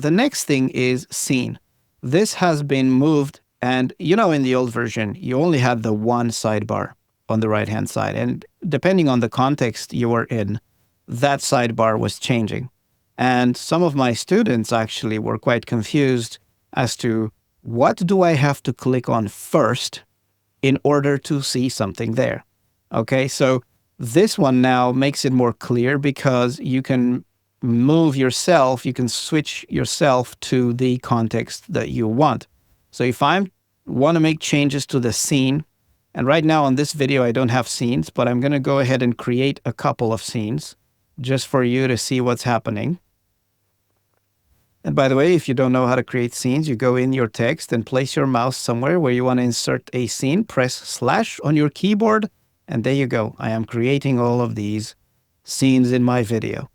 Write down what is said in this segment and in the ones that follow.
The next thing is scene. This has been moved, and in the old version, you only had the one sidebar on the right-hand side. And depending on the context you were in, that sidebar was changing. And some of my students actually were quite confused as to what do I have to click on first in order to see something there. Okay, so this one now makes it more clear because you can move yourself, you can switch yourself to the context that you want. So if I want to make changes to the scene, and right now on this video I don't have scenes, but I'm going to go ahead and create a couple of scenes just for you to see what's happening. And by the way, if you don't know how to create scenes, you go in your text and place your mouse somewhere where you want to insert a scene, press / on your keyboard, and there you go. I am creating all of these scenes in my video.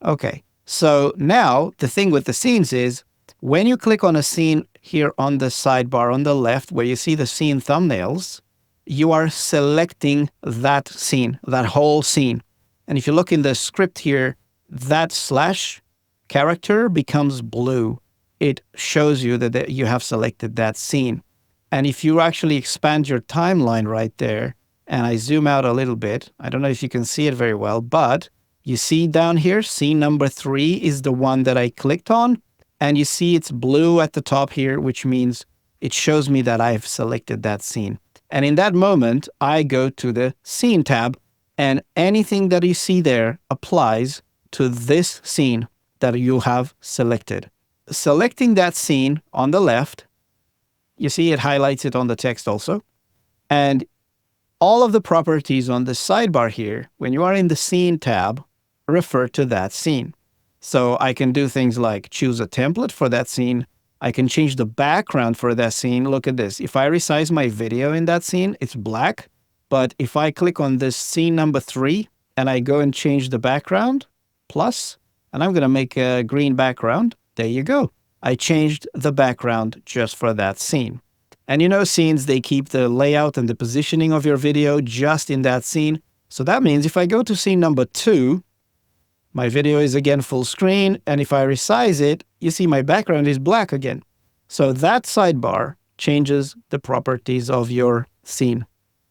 Okay, so now the thing with the scenes is when you click on a scene here on the sidebar on the left where you see the scene thumbnails, you are selecting that scene, that whole scene. And if you look in the script here, that / character becomes blue. It shows you that you have selected that scene. And if you actually expand your timeline right there, and I zoom out a little bit, I don't know if you can see it very well, but you see down here, scene number 3 is the one that I clicked on. And you see it's blue at the top here, which means it shows me that I've selected that scene. And in that moment, I go to the scene tab, and anything that you see there applies to this scene that you have selected. Selecting that scene on the left, you see it highlights it on the text also. And all of the properties on the sidebar here, when you are in the scene tab, refer to that scene. So I can do things like choose a template for that scene. I can change the background for that scene. Look at this. If I resize my video in that scene, it's black. But if I click on this scene number 3 and I go and change the background, plus, and I'm going to make a green background, there you go. I changed the background just for that scene. And scenes, they keep the layout and the positioning of your video just in that scene. So that means if I go to scene number 2, my video is again full screen, and if I resize it, you see my background is black again. So that sidebar changes the properties of your scene.